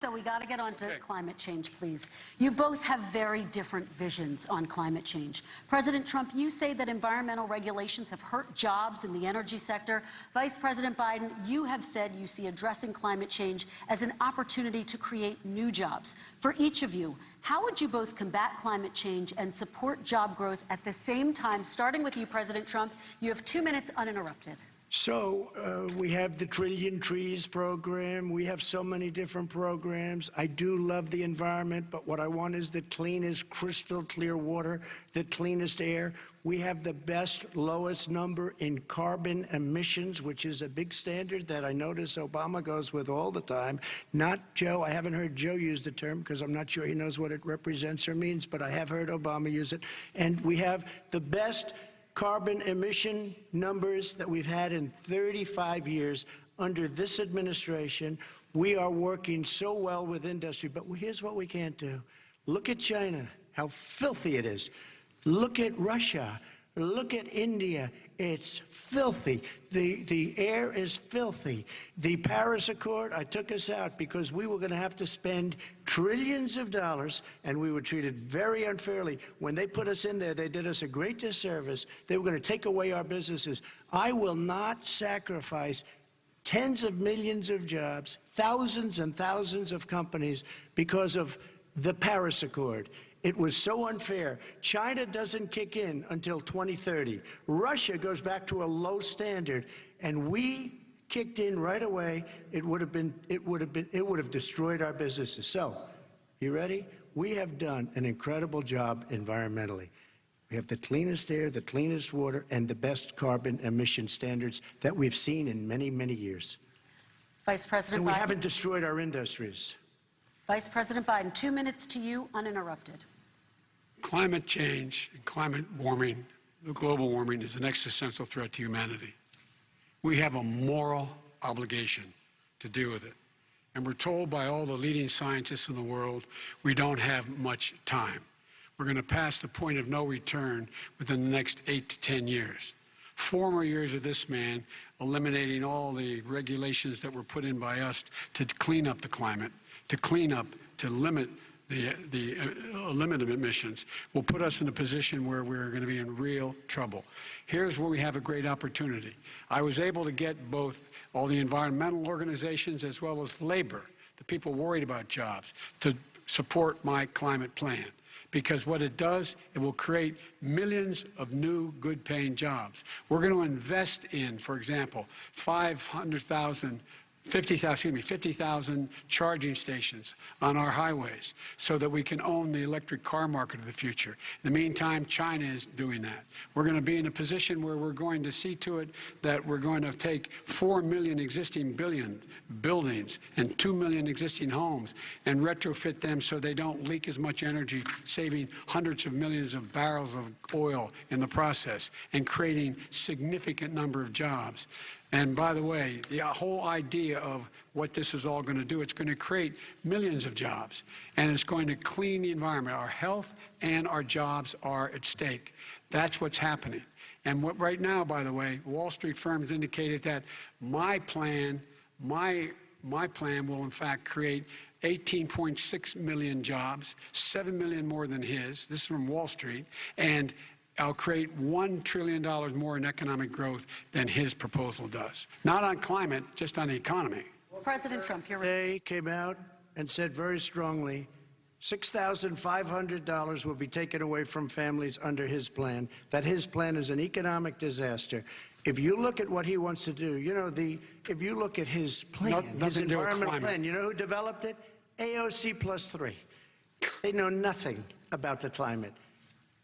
So we got to get on to climate change, please. You both have very different visions on climate change. President Trump, you say that environmental regulations have hurt jobs in the energy sector. Vice President Biden, you have said you see addressing climate change as an opportunity to create new jobs. For each of you, how would you both combat climate change and support job growth at the same time? Starting with you, President Trump, you have 2 minutes uninterrupted. So we have the Trillion Trees program. We have so many different programs. I do love the environment, but what I want is the cleanest, crystal clear water, the cleanest air. We have the best, lowest number in carbon emissions, which is a big standard that I notice Obama goes with all the time. Not Joe. I haven't heard Joe use the term because I'm not sure he knows what it represents or means, but I have heard Obama use it. And we have the best carbon emission numbers that we've had in 35 years under this administration. We are working so well with industry, but here's what we can't do. Look at China, how filthy it is. Look at Russia. Look at India. It's filthy. The air is filthy. The Paris Accord, I took us out because we were going to have to spend trillions of dollars, and we were treated very unfairly. When they put us in there, they did us a great disservice. They were going to take away our businesses. I will not sacrifice tens of millions of jobs, thousands and thousands of companies because of the Paris Accord. It was so unfair. China doesn't kick in until 2030. Russia goes back to a low standard, and we kicked in right away. It would have destroyed our businesses. So, you ready? We have done an incredible job environmentally. We have the cleanest air, the cleanest water, and the best carbon emission standards that we've seen in many, many years. Vice President Biden. And we haven't destroyed our industries. Vice President Biden, 2 minutes to you, uninterrupted. Climate change and climate warming, global warming, is an existential threat to humanity. We have a moral obligation to deal with it. And we're told by all the leading scientists in the world we don't have much time. We're going to pass the point of no return within the next 8 to 10 years. 4 more years of this man eliminating all the regulations that were put in by us to clean up the climate, to limit emissions, will put us in a position where we're going to be in real trouble. Here's where we have a great opportunity. I was able to get both all the environmental organizations as well as labor, the people worried about jobs, to support my climate plan. Because what it does, it will create millions of new, good-paying jobs. We're going to invest in, for example, 50,000 charging stations on our highways so that we can own the electric car market of the future. In the meantime, China is doing that. We're going to be in a position where we're going to see to it that we're going to take 4 million existing buildings and 2 million existing homes and retrofit them so they don't leak as much energy, saving hundreds of millions of barrels of oil in the process and creating significant number of jobs. And by the way, the whole idea of what this is all going to do, it's going to create millions of jobs, and it's going to clean the environment. Our health and our jobs are at stake. That's what's happening. And right now, by the way, Wall Street firms indicated that my plan will in fact create 18.6 million jobs, 7 million more than his. This is from Wall Street. And I'll create $1 trillion more in economic growth than his proposal does. Not on climate, just on the economy. President Trump, you're Today came out and said very strongly, $6,500 will be taken away from families under his plan, that his plan is an economic disaster. If you look at what he wants to do, you know, if you look at his plan, his environmental plan, you know who developed it? AOC plus 3. They know nothing about the climate.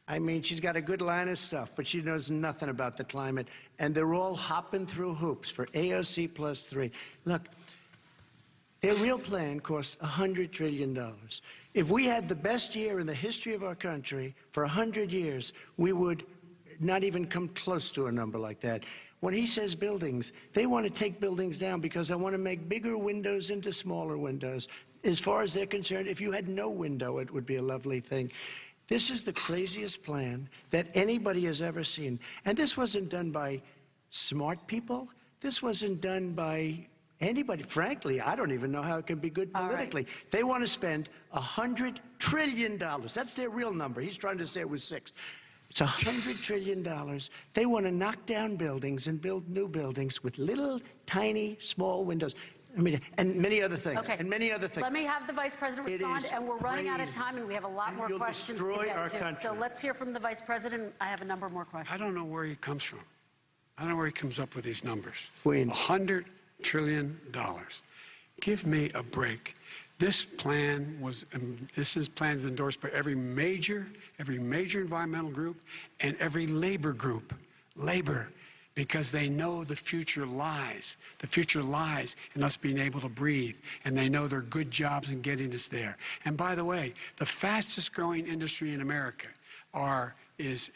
I mean, she's got a good line of stuff, but she knows nothing about the climate. And they're all hopping through hoops for AOC plus 3. Look, their real plan costs $100 trillion. If we had the best year in the history of our country for 100 years, we would not even come close to a number like that. When he says buildings, they want to take buildings down because they want to make bigger windows into smaller windows. As far as they're concerned, if you had no window, it would be a lovely thing. This is the craziest plan that anybody has ever seen. And this wasn't done by smart people. This wasn't done by anybody, frankly, I don't even know how it can be good All right. politically. They want to spend $100 trillion. That's their real number. He's trying to say it was 6. It's $100 trillion. They want to knock down buildings and build new buildings with little, tiny, small windows. I mean, and many other things. Okay. And many other things. Let me have the Vice President It respond, is and we're running out of crazy. time, and we have a lot And more you'll questions to destroy get our to. country. So let's hear from the Vice President. I have a number more questions. I don't know where he comes from. I don't know where he comes up with these numbers. Queens. $100 trillion. Give me a break. This plan was, this is plans endorsed by every major environmental group and every labor group. Labor, because they know the future lies. The future lies in us being able to breathe, and they know there are good jobs in getting us there. And by the way, the fastest growing industry in America is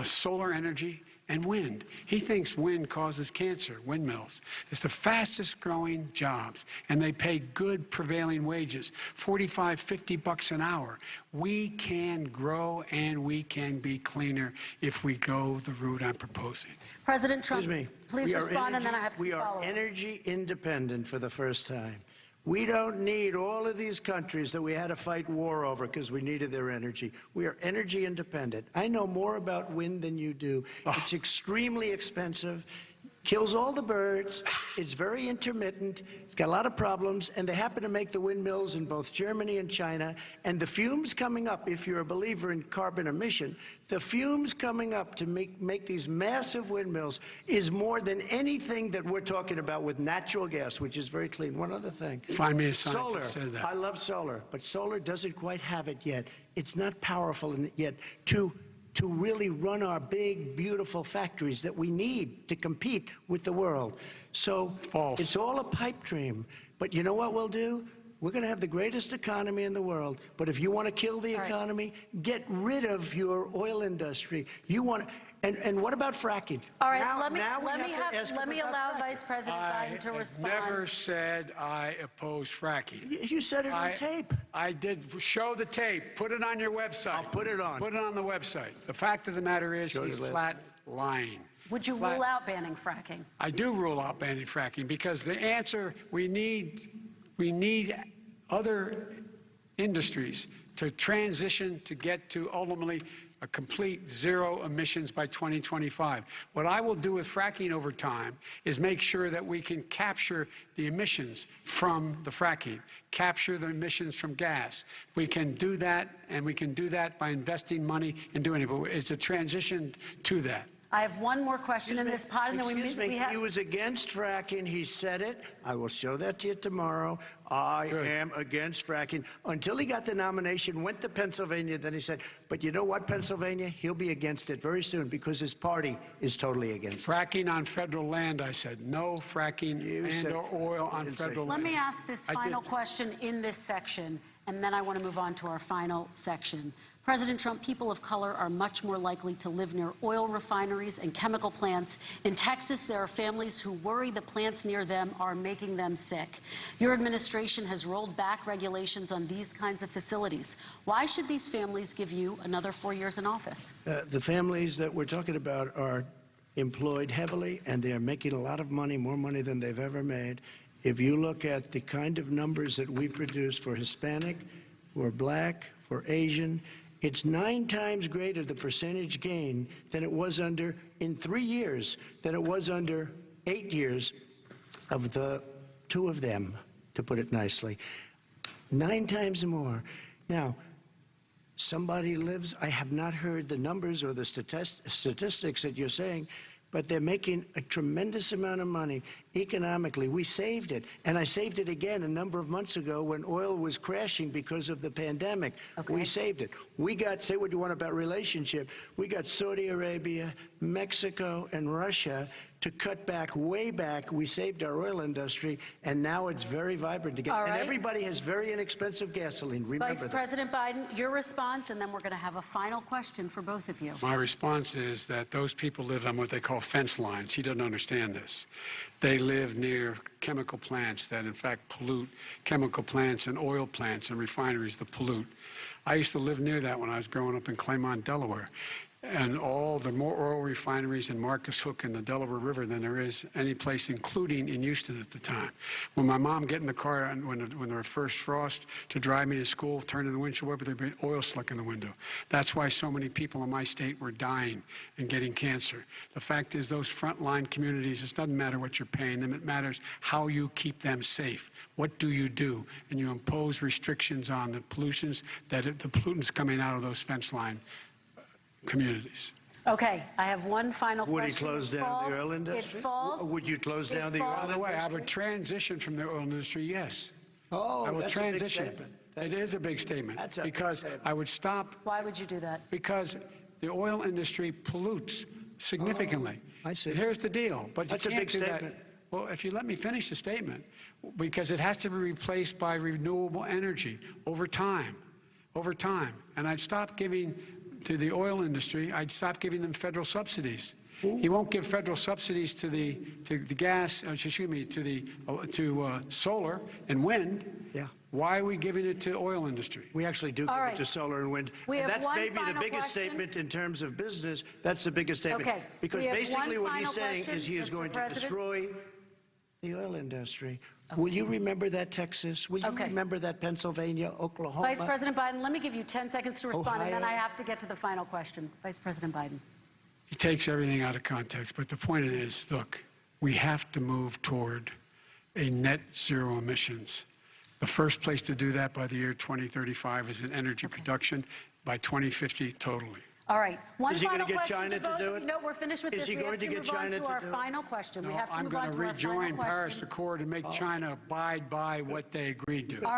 solar energy and wind. He thinks wind causes cancer, windmills. It's the fastest growing jobs, and they pay good prevailing wages, $45, $50 an hour. We can grow and we can be cleaner if we go the route I'm proposing. President Trump, Excuse me. please We are respond, and then I have some We are follow-ups. energy independent for the first time. We don't need all of these countries that we had to fight war over because we needed their energy. We are energy independent. I know more about wind than you do. It's extremely expensive, kills all the birds, it's very intermittent, it's got a lot of problems, and they happen to make the windmills in both Germany and China. And the fumes coming up, if you're a believer in carbon emission, the fumes coming up to make these massive windmills is more than anything that we're talking about with natural gas, which is very clean. One other thing. Find me a scientist Solar. that said that. I love solar, but solar doesn't quite have it yet. It's not powerful yet to really run our big, beautiful factories that we need to compete with the world. So False. It's all a pipe dream. But you know what we'll do? We're going to have the greatest economy in the world. But if you want to kill the All right. economy, get rid of your oil industry. You want to, and what about fracking? All right, Now let we me have to ask let me about allow fracking. Vice President Biden to I respond. never said I oppose fracking. You said it on tape. I did show the tape. Put it on your website. I'll put it on. Put it on the website. The fact of the matter is, Show he's your list. flat lying. Would you Flat- rule out banning fracking? I do rule out banning fracking because the answer, we need other industries to transition to get to ultimately a complete zero emissions by 2025. What I will do with fracking over time is make sure that we can capture the emissions from the fracking, capture the emissions from gas. We can do that, and we can do that by investing money and doing it, but it's a transition to that. I have one more question in this pod, and then Excuse me, we have. he was against fracking. He said it. I will show that to you tomorrow. I Good. am against fracking. Until he got the nomination, went to Pennsylvania, then he said, but you know what, Pennsylvania? He'll be against it very soon because his party is totally against it. Fracking on federal land, I said. No fracking You said- and/or oil on didn't say federal Let land. me ask this I final did. question in this section, and then I want to move on to our final section. President Trump, people of color are much more likely to live near oil refineries and chemical plants. In Texas, there are families who worry the plants near them are making them sick. Your administration has rolled back regulations on these kinds of facilities. Why should these families give you another 4 years in office? The families that we're talking about are employed heavily, and they're making a lot of money, more money than they've ever made. If you look at the kind of numbers that we produce for Hispanic, for Black, for Asian, it's 9 times greater, the percentage gain, than it was under, in 3 years, than it was under 8 years of the 2 of them, to put it nicely. 9 times more. Now, somebody lives, I have not heard the numbers or the statistics that you're saying, but they're making a tremendous amount of money economically. We saved it, and I saved it again a number of months ago when oil was crashing because of the pandemic. Okay. We saved it. We got, say what you want about relationship, we got Saudi Arabia, Mexico, and Russia to cut back, way back. We saved our oil industry, and now it's very vibrant again. All And right. everybody has very inexpensive gasoline. Remember Vice that. President Biden, your response, and then we're going to have a final question for both of you. My response is that those people live on what they call fence lines. He doesn't understand this. They live near chemical plants that, in fact, pollute, chemical plants and oil plants and refineries that pollute. I used to live near that when I was growing up in Claymont, Delaware. and all the more oil refineries in Marcus Hook and the Delaware River than there is any place, including in Houston at the time. When my mom get in the car and when there was first frost to drive me to school, turning the windshield wiper, there'd be oil slick in the window. That's why so many people in my state were dying and getting cancer. The fact is, those frontline communities, it doesn't matter what you're paying them, it matters how you keep them safe. What do? And you impose restrictions on the pollutions the pollutants coming out of those fence line communities. Okay, I have one final question. Would he close down the oil industry? It falls. Would you close down the oil By the way, I industry? would transition from the oil industry, yes. Oh, I will that's a big transition. statement. It is a big statement. That's a big because statement. I would stop. Why would you do that? Because the oil industry pollutes significantly. I see. And here's the deal. But That's you a can't big do statement. that. Well, if you let me finish the statement, because it has to be replaced by renewable energy over time. Over time. And I'd stop giving to the oil industry, I'd stop giving them federal subsidies. He won't give federal subsidies to the gas, excuse me, to solar and wind. Yeah. Why are we giving it to oil industry? We actually do give right. it to solar and wind. We And have that's one maybe the final biggest question. statement in terms of business. That's the biggest statement. Okay. Because We have basically one what he's final saying question, is he is Mr. going to President. destroy the oil industry. Will you remember that, Texas? Will you Okay. remember that, Pennsylvania, Oklahoma? Vice President Biden, let me give you 10 seconds to respond, and then Ohio. I have to get to the final question. Vice President Biden. He takes everything out of context. But the point is, look, we have to move toward a net zero emissions. The first place to do that by the year 2035 is in energy production. By 2050, totally. All right. One Is he final gonna get question China to to both do of it? you. No, we're finished with Is this. he We going have to to get move on China to to our do it? final question. We No, have to I'm move going on to to our final rejoin Paris question. Accord and make China abide by what they agreed to. All right.